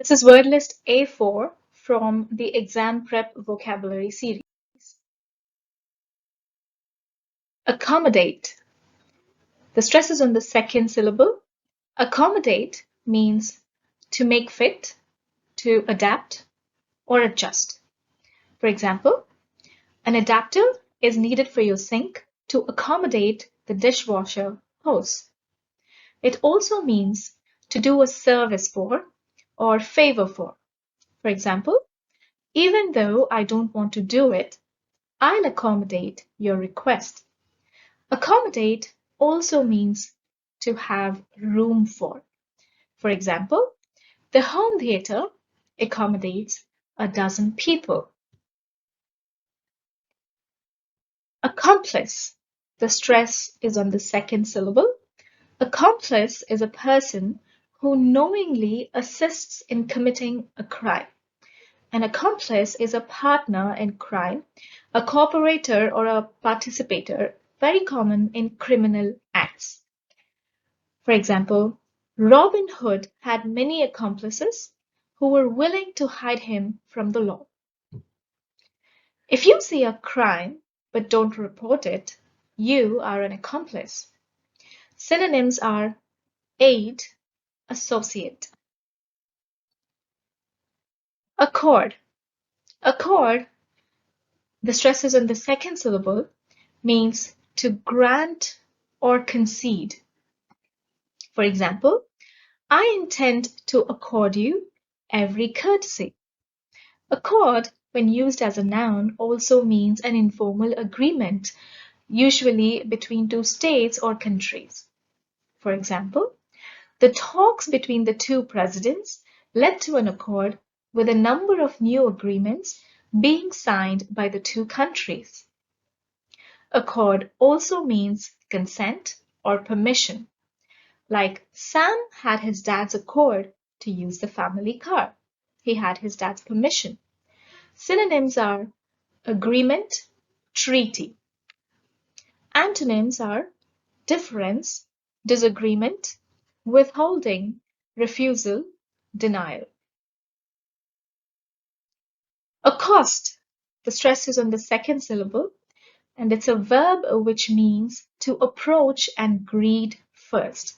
This is word list A4 from the exam prep vocabulary series. Accommodate. The stress is on the second syllable. Accommodate means to make fit, to adapt, or adjust. For example, an adapter is needed for your sink to accommodate the dishwasher hose. It also means to do a service for or favor for. For example, even though I don't want to do it, I'll accommodate your request. Accommodate also means to have room for. For example, the home theater accommodates a dozen people. Accomplice. The stress is on the second syllable. Accomplice is a person who knowingly assists in committing a crime. An accomplice is a partner in crime, a cooperator or a participator, very common in criminal acts. For example, Robin Hood had many accomplices who were willing to hide him from the law. If you see a crime but don't report it, you are an accomplice. Synonyms are aid, associate. Accord. Accord, the stress is on the second syllable, means to grant or concede. For example, I intend to accord you every courtesy. Accord, when used as a noun, also means an informal agreement, usually between two states or countries. For example, the talks between the two presidents led to an accord with a number of new agreements being signed by the two countries. Accord also means consent or permission. Like Sam had his dad's accord to use the family car. He had his dad's permission. Synonyms are agreement, treaty. Antonyms are difference, disagreement, withholding, refusal, denial. Accost. The stress is on the second syllable, and it's a verb which means to approach and greet first.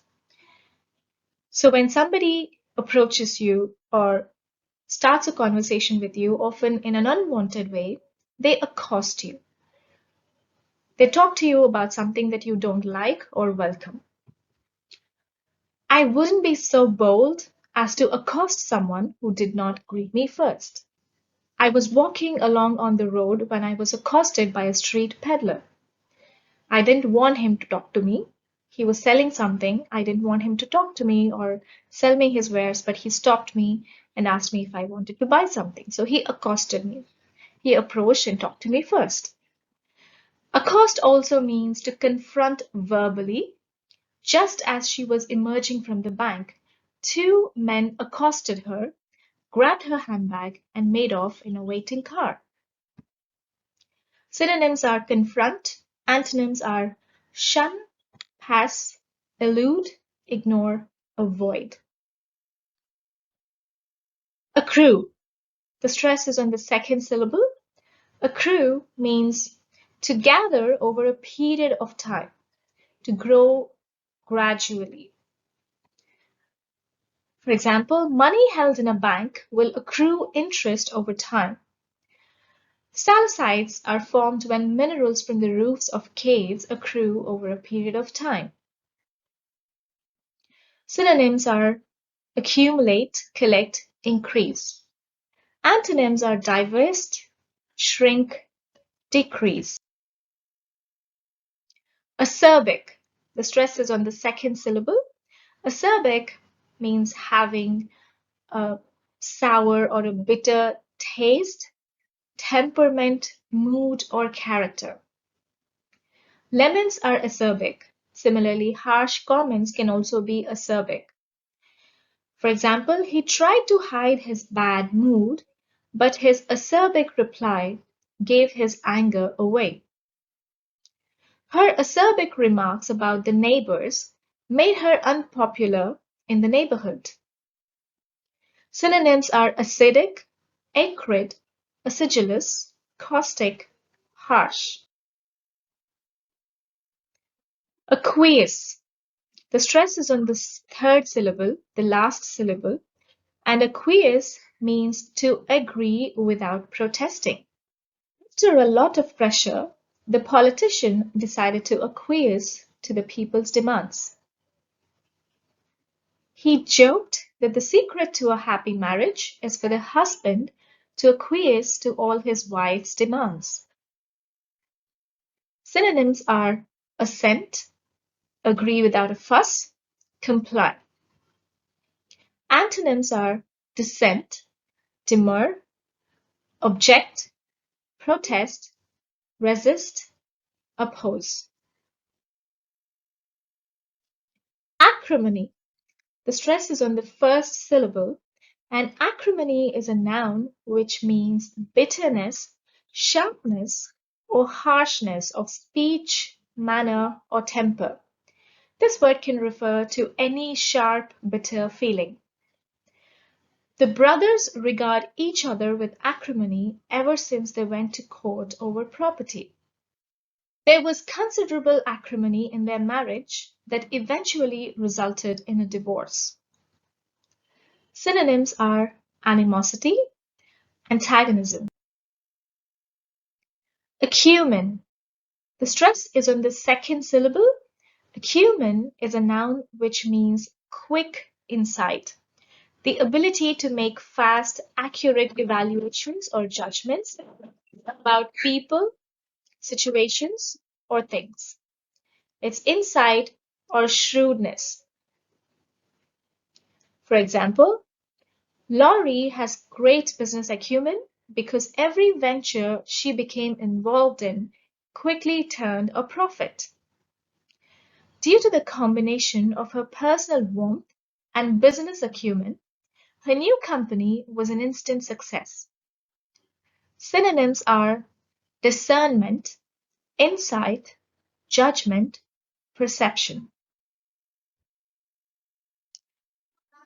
So when somebody approaches you or starts a conversation with you, often in an unwanted way, they accost you. They talk to you about something that you don't like or welcome. I wouldn't be so bold as to accost someone who did not greet me first. I was walking along on the road when I was accosted by a street peddler. I didn't want him to talk to me. He was selling something. I didn't want him to talk to me or sell me his wares, but he stopped me and asked me if I wanted to buy something. So he accosted me. He approached and talked to me first. Accost also means to confront verbally. Just as she was emerging from the bank, two men accosted her, grabbed her handbag, and made off in a waiting car. Synonyms are confront. Antonyms are shun, pass, elude, ignore, avoid. Accrue. The stress is on the second syllable. Accrue means to gather over a period of time, to grow gradually. For example, money held in a bank will accrue interest over time. Stalactites are formed when minerals from the roofs of caves accrue over a period of time. Synonyms are accumulate, collect, increase. Antonyms are divest, shrink, decrease. Acerbic. The stress is on the second syllable. Acerbic means having a sour or a bitter taste, temperament, mood, or character. Lemons are acerbic. Similarly, harsh comments can also be acerbic. For example, he tried to hide his bad mood, but his acerbic reply gave his anger away. Her acerbic remarks about the neighbors made her unpopular in the neighborhood. Synonyms are acidic, acrid, acidulous, caustic, harsh. Acquiesce. The stress is on the third syllable, the last syllable, and acquiesce means to agree without protesting. After a lot of pressure, the politician decided to acquiesce to the people's demands. He joked that the secret to a happy marriage is for the husband to acquiesce to all his wife's demands. Synonyms are assent, agree without a fuss, comply. Antonyms are dissent, demur, object, protest, resist, oppose. Acrimony. The stress is on the first syllable, and acrimony is a noun which means bitterness, sharpness, or harshness of speech, manner, or temper. This word can refer to any sharp, bitter feeling. The brothers regard each other with acrimony ever since they went to court over property. There was considerable acrimony in their marriage that eventually resulted in a divorce. Synonyms are animosity, antagonism. Acumen. The stress is on the second syllable. Acumen is a noun which means quick insight, the ability to make fast, accurate evaluations or judgments about people, situations, or things. It's insight or shrewdness. For example, Laurie has great business acumen because every venture she became involved in quickly turned a profit. Due to the combination of her personal warmth and business acumen, her new company was an instant success. Synonyms are discernment, insight, judgment, perception.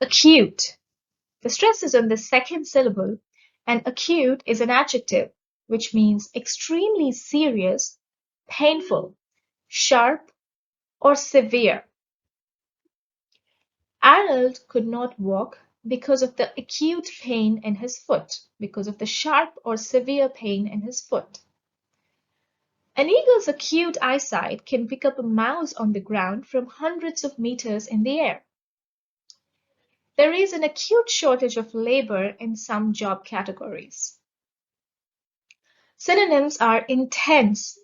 Acute. The stress is on the second syllable, and acute is an adjective which means extremely serious, painful, sharp, or severe. Arnold could not walk because of the acute pain in his foot, because of the sharp or severe pain in his foot. An eagle's acute eyesight can pick up a mouse on the ground from hundreds of meters in the air. There is an acute shortage of labor in some job categories. Synonyms are intense,